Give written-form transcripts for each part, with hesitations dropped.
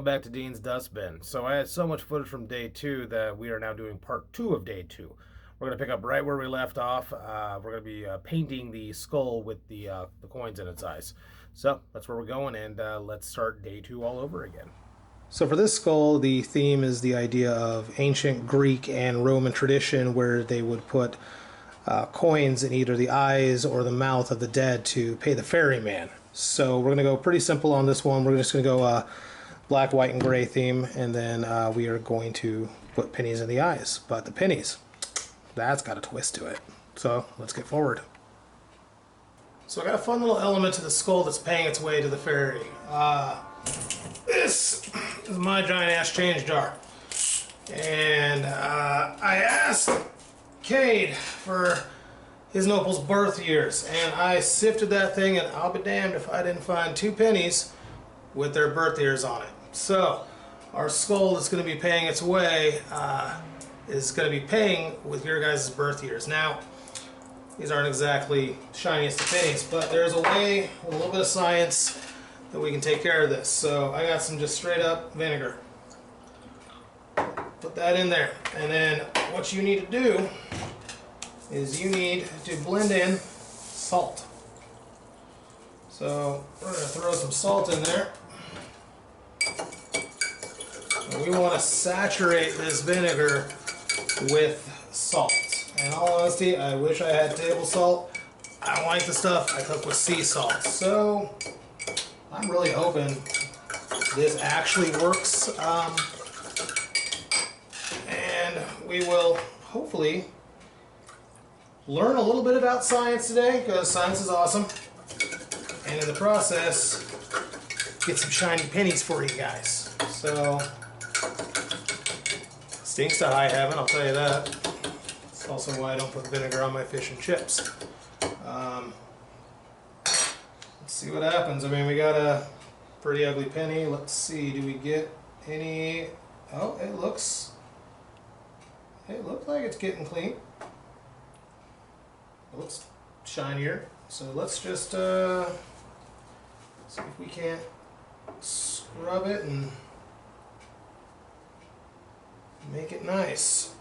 welcome back to Dean's Dustbin. So I had so much footage from day 2 that we are now doing part 2 of day 2. We're going to pick up right where we left off. We're going to be painting the skull with the coins in its eyes. So that's where we're going, and let's start day 2 all over again. So for this skull, the theme is the idea of ancient Greek and Roman tradition where they would put coins in either the eyes or the mouth of the dead to pay the ferryman. So we're going to go pretty simple on this one. We're just going to go black, white, and gray theme, and then we are going to put pennies in the eyes. But the pennies, that's got a twist to it. So let's get forward. So I got a fun little element to the skull that's paying its way to the ferry. This is my giant ass change jar. And I asked Cade for his nopal's birth years, and I sifted that thing, and I'll be damned if I didn't find 2 pennies with their birth years on it. So our skull that's going to be paying its way is going to be paying with your guys' birth years. Now, these aren't exactly shiniest of pennies, but there's a way, with a little bit of science, that we can take care of this. So I got some just straight up vinegar. Put that in there, and then what you need to do is you need to blend in salt. So we're going to throw some salt in there. And we want to saturate this vinegar with salt. In all honesty, I wish I had table salt. I don't like the stuff I cook with sea salt. So I'm really hoping this actually works. And we will hopefully learn a little bit about science today, because science is awesome. And in the process, get some shiny pennies for you guys. So, stinks to high heaven, I'll tell you that. It's also why I don't put vinegar on my fish and chips. Let's see what happens. I mean, we got a pretty ugly penny. Let's see, do we get any... Oh, it looks like it's getting clean. It looks shinier. So let's just see if we can't scrub it and make it nice.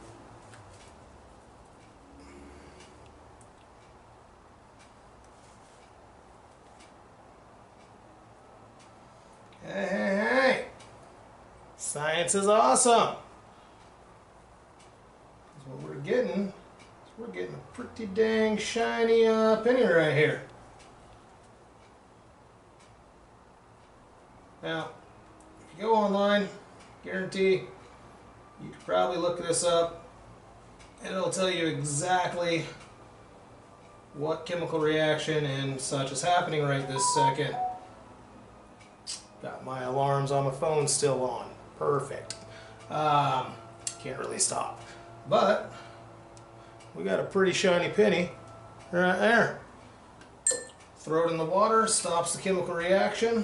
Hey, hey, hey! Science is awesome! That's what we're getting. We're getting a pretty dang shiny penny right here. Now, if you go online, guarantee you could probably look this up, and it'll tell you exactly what chemical reaction and such is happening right this second. Got my alarms on my phone still on. Perfect. Can't really stop. But we got a pretty shiny penny right there. Throw it in the water, stops the chemical reaction.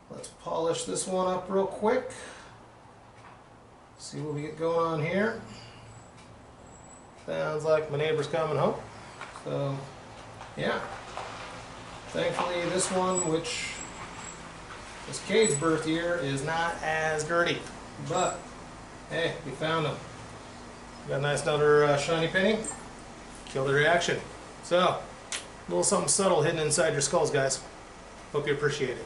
Let's polish this one up real quick. See what we get going on here. Sounds like my neighbor's coming home. So, yeah. Thankfully this one, which is Cade's birth year, is not as dirty. But, hey, we found them. Got a nice another shiny penny. Kill the reaction. So, a little something subtle hidden inside your skulls, guys. Hope you appreciate it.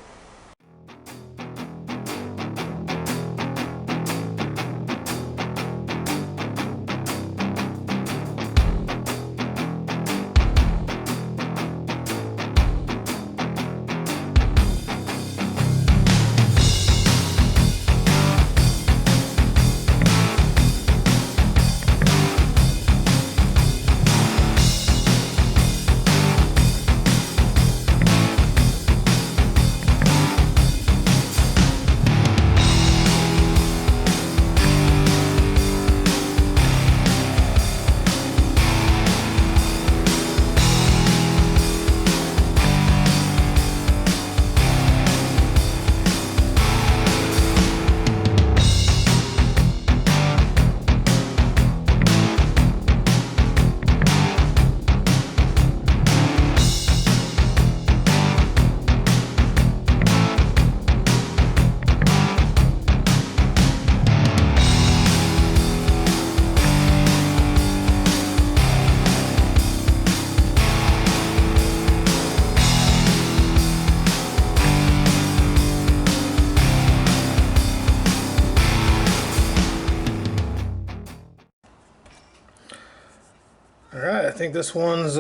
think this one's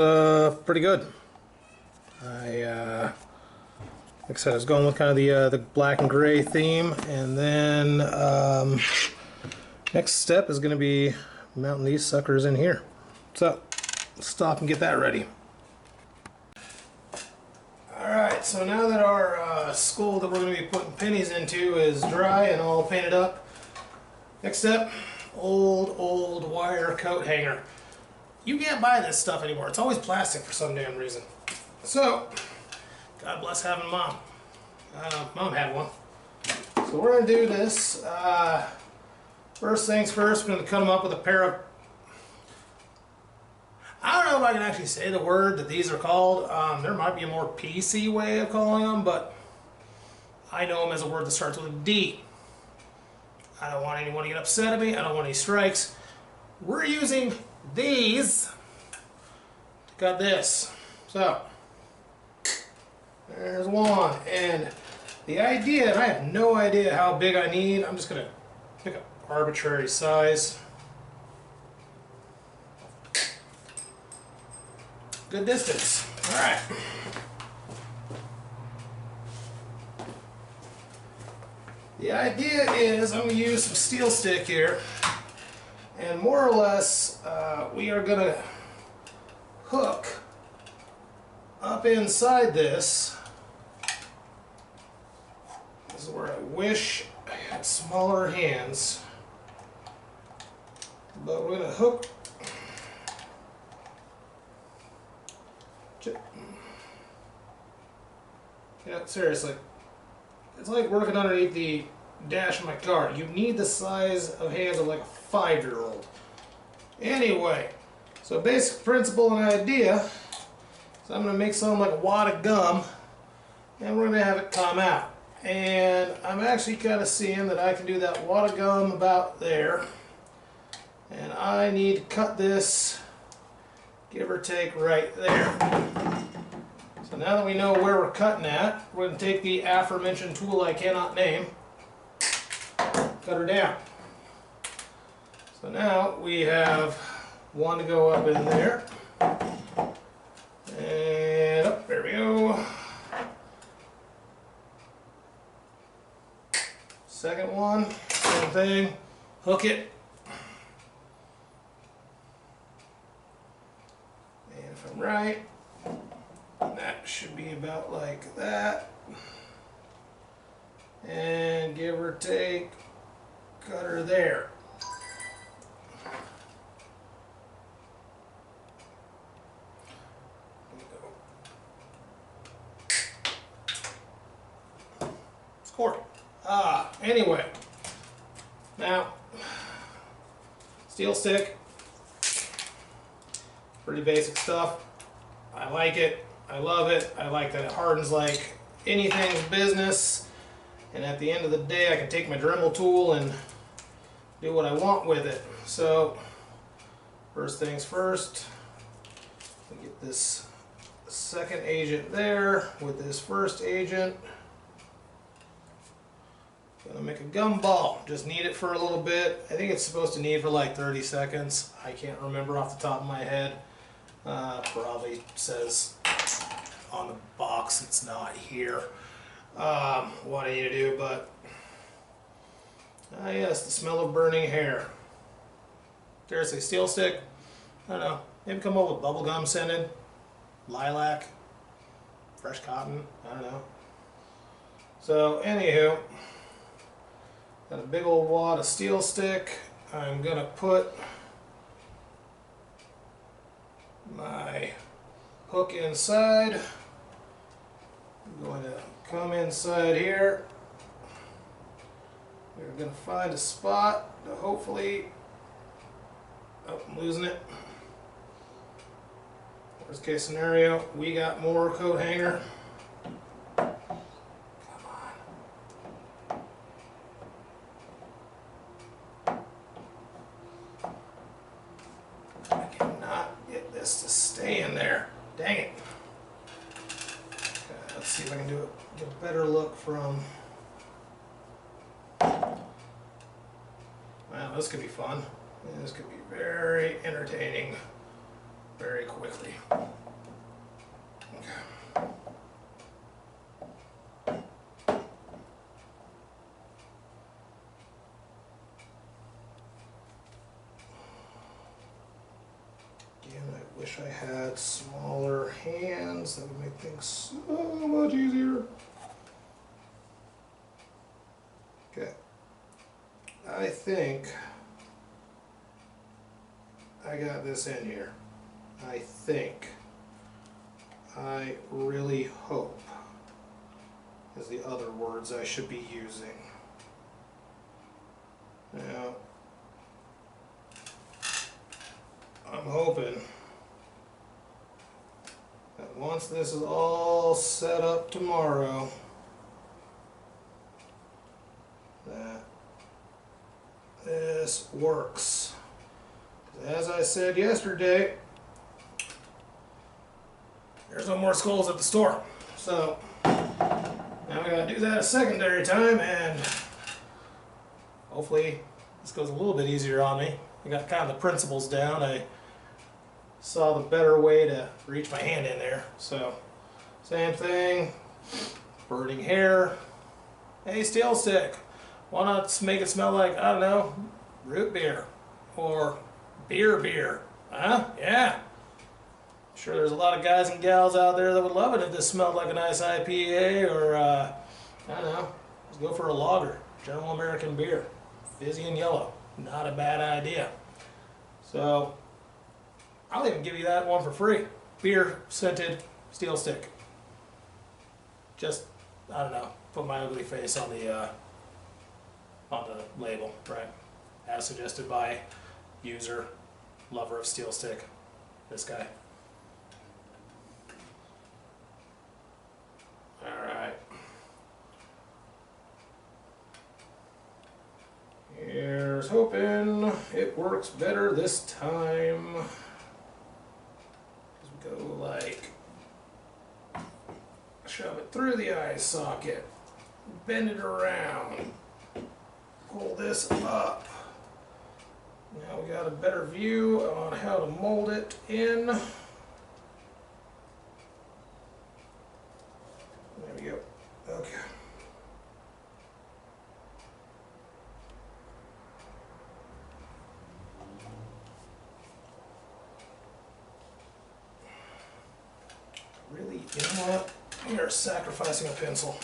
pretty good. Like I said, I was going with kind of the black and gray theme, and then next step is going to be mounting these suckers in here. So let's stop and get that ready. Alright, so now that our skull that we're going to be putting pennies into is dry and all painted up, next step, old wire coat hanger. You can't buy this stuff anymore. It's always plastic for some damn reason. So, God bless having Mom. Mom had one. So we're going to do this. First things first, we're going to cut them up with a pair of... I don't know if I can actually say the word that these are called. There might be a more PC way of calling them, but I know them as a word that starts with a D. I don't want anyone to get upset at me. I don't want any strikes. We're using these to cut this. So, there's one. And the idea, and I have no idea how big I need, I'm just going to pick an arbitrary size. Good distance. Alright. The idea is I'm going to use some steel stick here, and more or less we are going to hook up inside this. This is where I wish I had smaller hands, but we're going to hook seriously, it's like working underneath the dash of my car. You need the size of hands of like a 5-year-old. Anyway, so basic principle and idea. So I'm going to make something like a wad of gum, and we're going to have it come out. And I'm actually kind of seeing that I can do that wad of gum about there. And I need to cut this, give or take, right there. So now that we know where we're cutting at, we're going to take the aforementioned tool I cannot name, cut her down. So now we have one to go up in there, and up, there we go. Second one, same thing, hook it. And if I'm right, that should be about like that, and give or take, cut her there. Score. Anyway, now steel stick, pretty basic stuff. I like it. I love it. I like that it hardens like anything's business, and at the end of the day I can take my Dremel tool and do what I want with it. So first things first, get this second agent there with this first agent. Gonna make a gum ball. Just knead it for a little bit. I think it's supposed to knead for like 30 seconds. I can't remember off the top of my head. Probably says on the box, it's not here, what I need to do, but yes, the smell of burning hair. Seriously, steel stick, I don't know, maybe come up with bubble gum scented, lilac, fresh cotton, I don't know. So anywho, got a big old wad of steel stick. I'm gonna put my hook inside. I'm going to come inside here. We're going to find a spot to hopefully, oh, I'm losing it. Worst case scenario, we got more coat hanger. Come on. I cannot get this to stay in there. Dang it. Okay, let's see if I can do it. Get a better look from. Wow, this could be fun. This could be very entertaining. very quickly. Okay. Again, I wish I had smaller hands. That would make things so much easier. Okay. I think I got this in here. I think. I really hope is the other words I should be using. Now, I'm hoping that once this is all set up tomorrow, that this works. As I said yesterday, there's no more skulls at the store. So now we gotta do that a secondary time, and hopefully this goes a little bit easier on me. I got kind of the principles down. I saw the better way to reach my hand in there. So same thing, burning hair. Hey, steel stick, why not make it smell like, I don't know, root beer or beer, huh? Yeah. I'm sure there's a lot of guys and gals out there that would love it if this smelled like a nice IPA or, I don't know, let's go for a lager, General American beer, fizzy and yellow. Not a bad idea. So, I'll even give you that one for free. Beer scented steel stick. Just, I don't know, put my ugly face on the label, right? As suggested by user, lover of steel stick, this guy. Alright. Here's hoping it works better this time. Just go like, shove it through the eye socket, bend it around, pull this up. Now we got a better view on how to mold it in. There we go. Okay. Really, you know what? We are sacrificing a pencil.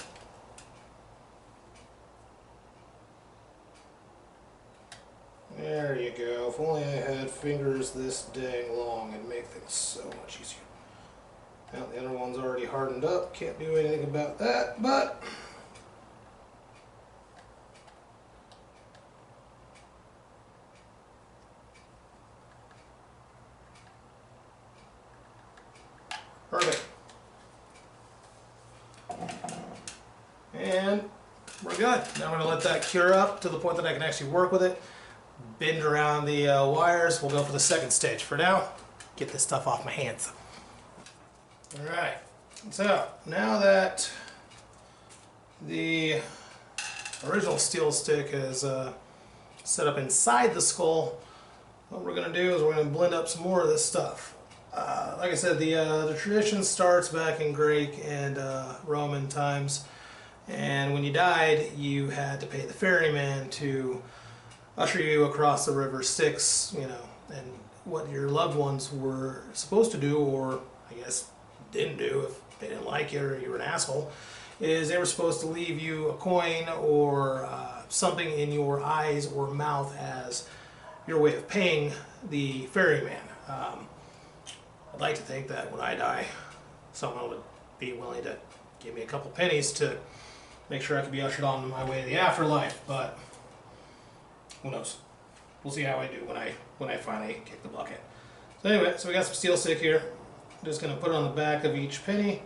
There you go. If only I had fingers this dang long, it'd make things so much easier. Now the other one's already hardened up. Can't do anything about that, but perfect. And we're good. Now I'm going to let that cure up to the point that I can actually work with it. Bend around the wires. We'll go for the second stage. For now, get this stuff off my hands. Alright, so now that the original steel stick is set up inside the skull, what we're going to do is we're going to blend up some more of this stuff. Like I said, the tradition starts back in Greek and Roman times, and when you died, you had to pay the ferryman to usher you across the river Styx, you know, and what your loved ones were supposed to do, or I guess didn't do if they didn't like you or you were an asshole, is they were supposed to leave you a coin or something in your eyes or mouth as your way of paying the ferryman. I'd like to think that when I die, someone would be willing to give me a couple pennies to make sure I could be ushered on to my way to the afterlife, but who knows? We'll see how I do when I finally kick the bucket. So anyway, so we got some steel stick here. I'm just going to put it on the back of each penny.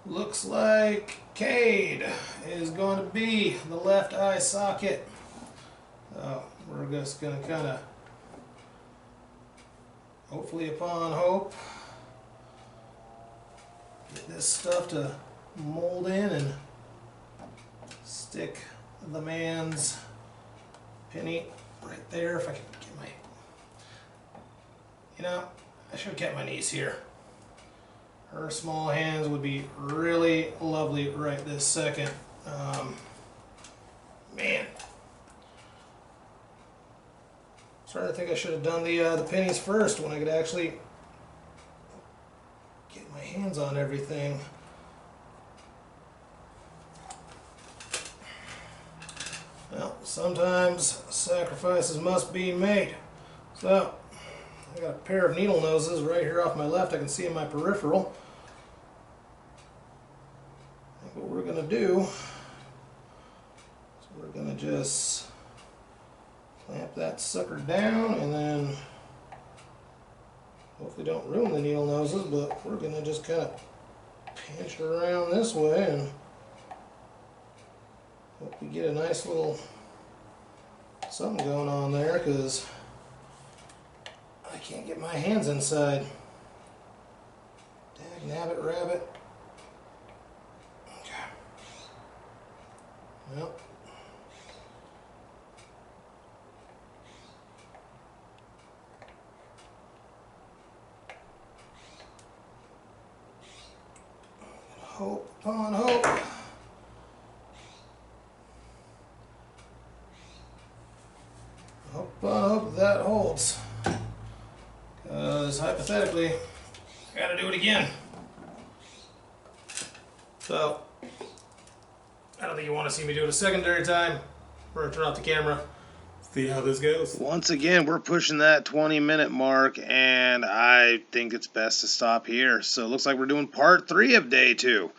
Looks like Cade is going to be the left eye socket. We're just going to kind of, hopefully upon hope, get this stuff to mold in and stick the man's penny right there. If I can get my, you know, I should have kept my niece here. Her small hands would be really lovely right this second. Man. Starting to think I should have done the pennies first when I could actually get my hands on everything. Well, sometimes sacrifices must be made. So, I got a pair of needle noses right here off my left. I can see in my peripheral. I think what we're going to do is we're going to just clamp that sucker down and then hopefully don't ruin the needle noses, but we're going to just kind of pinch it around this way and hope we get a nice little something going on there, because I can't get my hands inside. Dag nabbit rabbit. Okay. Well. Hope upon hope. Hope upon hope that holds. Because hypothetically, I gotta do it again. So, I don't think you want to see me do it a secondary time. We're gonna turn off the camera. See how this goes. Once again, we're pushing that 20-minute mark, and I think it's best to stop here. So it looks like we're doing part 3 of day 2.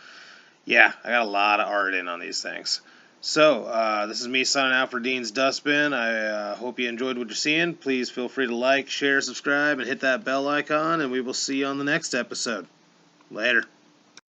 Yeah, I got a lot of art in on these things. So, this is me signing out for Dean's Dustbin. I hope you enjoyed what you're seeing. Please feel free to like, share, subscribe, and hit that bell icon, and we will see you on the next episode. Later.